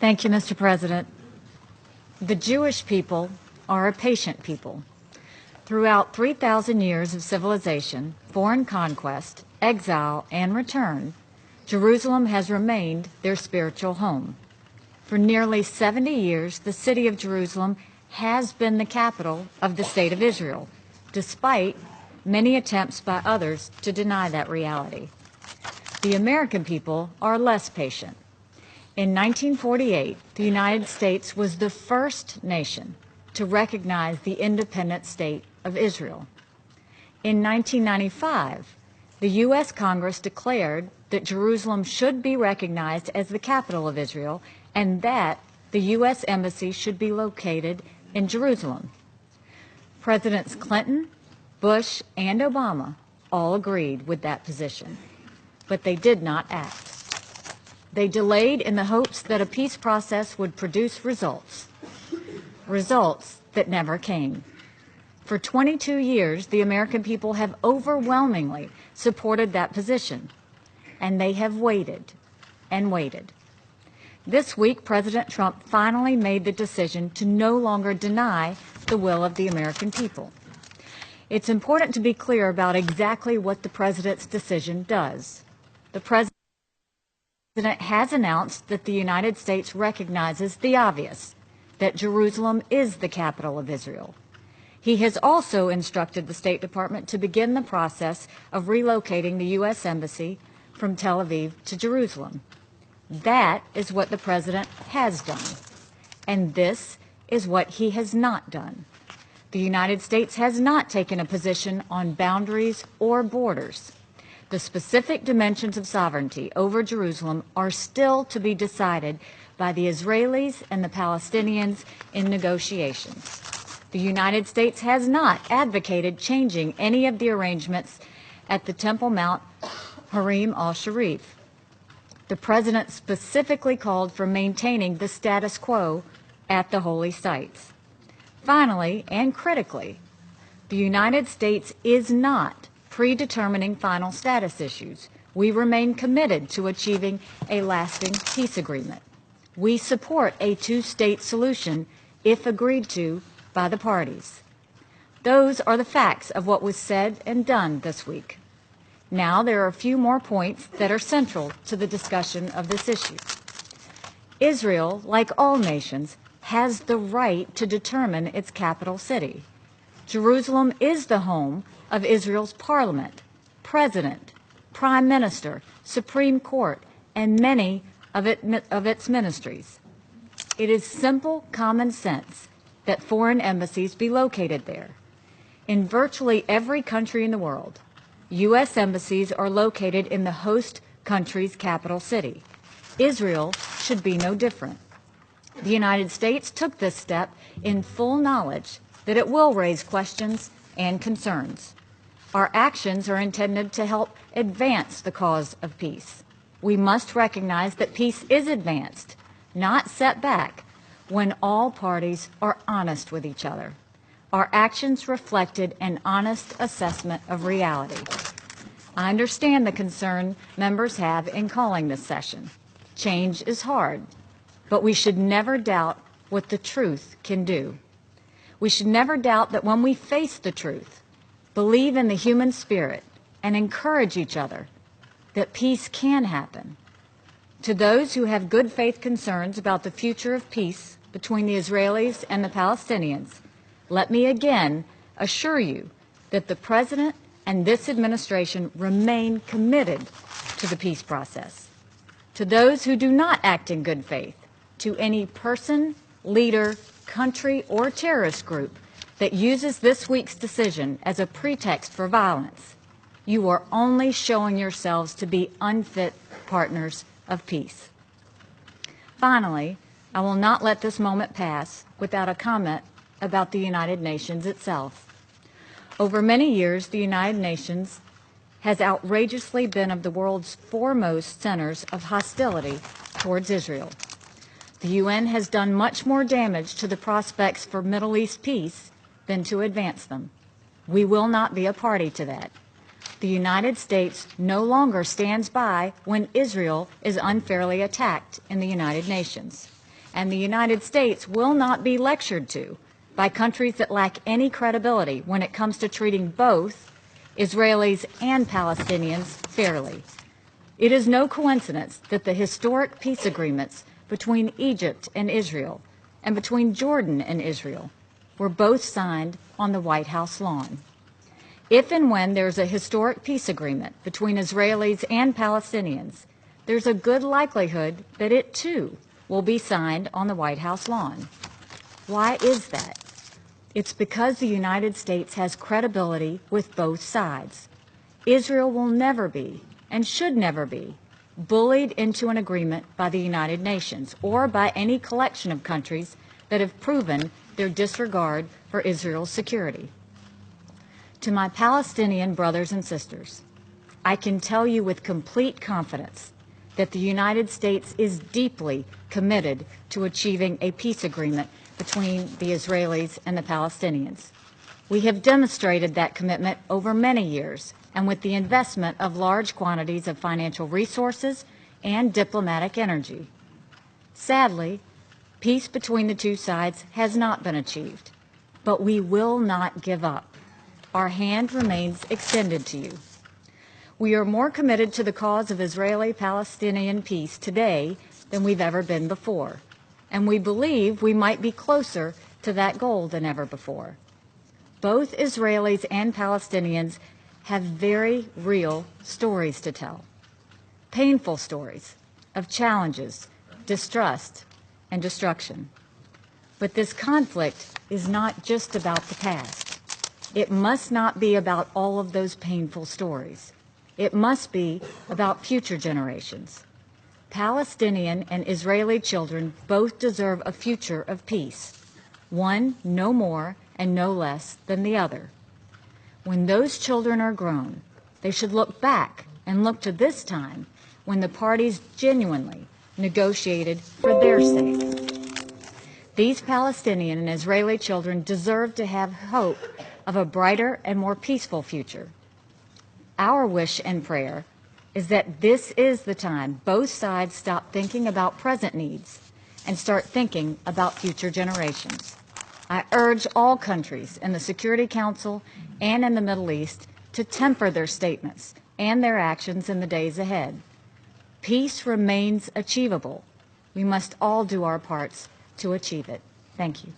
Thank you, Mr. President. The Jewish people are a patient people. Throughout 3,000 years of civilization, foreign conquest, exile, and return, Jerusalem has remained their spiritual home. For nearly 70 years, the city of Jerusalem has been the capital of the State of Israel, despite many attempts by others to deny that reality. The American people are less patient. In 1948, the United States was the first nation to recognize the independent state of Israel. In 1995, the U.S. Congress declared that Jerusalem should be recognized as the capital of Israel and that the U.S. Embassy should be located in Jerusalem. Presidents Clinton, Bush, and Obama all agreed with that position, but they did not act. They delayed in the hopes that a peace process would produce results that never came. For 22 years, the American people have overwhelmingly supported that position, and they have waited and waited. This week, President Trump finally made the decision to no longer deny the will of the American people. It's important to be clear about exactly what the President's decision does. The President has announced that the United States recognizes the obvious, that Jerusalem is the capital of Israel. He has also instructed the State Department to begin the process of relocating the U.S. Embassy from Tel Aviv to Jerusalem. That is what the President has done, and this is what he has not done. The United States has not taken a position on boundaries or borders. The specific dimensions of sovereignty over Jerusalem are still to be decided by the Israelis and the Palestinians in negotiations. The United States has not advocated changing any of the arrangements at the Temple Mount Harim al-Sharif. The President specifically called for maintaining the status quo at the holy sites. Finally, and critically, the United States is not predetermining final status issues. We remain committed to achieving a lasting peace agreement. We support a two-state solution if agreed to by the parties. Those are the facts of what was said and done this week. Now there are a few more points that are central to the discussion of this issue. Israel, like all nations, has the right to determine its capital city. Jerusalem is the home of Israel's parliament, president, prime minister, Supreme Court, and many of its ministries. It is simple common sense that foreign embassies be located there. In virtually every country in the world, U.S. embassies are located in the host country's capital city. Israel should be no different. The United States took this step in full knowledge that it will raise questions and concerns. Our actions are intended to help advance the cause of peace. We must recognize that peace is advanced, not set back, when all parties are honest with each other. Our actions reflected an honest assessment of reality. I understand the concern members have in calling this session. Change is hard, but we should never doubt what the truth can do. We should never doubt that when we face the truth, believe in the human spirit, and encourage each other, that peace can happen. To those who have good faith concerns about the future of peace between the Israelis and the Palestinians, let me again assure you that the President and this administration remain committed to the peace process. To those who do not act in good faith, to any person, leader, country, or terrorist group that uses this week's decision as a pretext for violence, you are only showing yourselves to be unfit partners of peace. Finally, I will not let this moment pass without a comment about the United Nations itself. Over many years, the United Nations has outrageously been of the world's foremost centers of hostility towards Israel. The UN has done much more damage to the prospects for Middle East peace than to advance them. We will not be a party to that. The United States no longer stands by when Israel is unfairly attacked in the United Nations. and the United States will not be lectured to by countries that lack any credibility when it comes to treating both Israelis and Palestinians fairly. It is no coincidence that the historic peace agreements between Egypt and Israel and between Jordan and Israel were both signed on the White House lawn. If and when there's a historic peace agreement between Israelis and Palestinians, there's a good likelihood that it too will be signed on the White House lawn. Why is that? It's because the United States has credibility with both sides. Israel will never be, and should never be, bullied into an agreement by the United Nations or by any collection of countries that have proven their disregard for Israel's security. To my Palestinian brothers and sisters, I can tell you with complete confidence that the United States is deeply committed to achieving a peace agreement between the Israelis and the Palestinians. We have demonstrated that commitment over many years and with the investment of large quantities of financial resources and diplomatic energy. Sadly, peace between the two sides has not been achieved, but we will not give up. Our hand remains extended to you. We are more committed to the cause of Israeli-Palestinian peace today than we've ever been before, and we believe we might be closer to that goal than ever before. Both Israelis and Palestinians have very real stories to tell, painful stories of challenges, distrust, and destruction. But this conflict is not just about the past. It must not be about all of those painful stories. It must be about future generations. Palestinian and Israeli children both deserve a future of peace, one no more and no less than the other. When those children are grown, they should look back and look to this time when the parties genuinely negotiated for their sake. These Palestinian and Israeli children deserve to have hope of a brighter and more peaceful future. Our wish and prayer is that this is the time both sides stop thinking about present needs and start thinking about future generations. I urge all countries in the Security Council and in the Middle East to temper their statements and their actions in the days ahead. Peace remains achievable. We must all do our parts to achieve it. Thank you.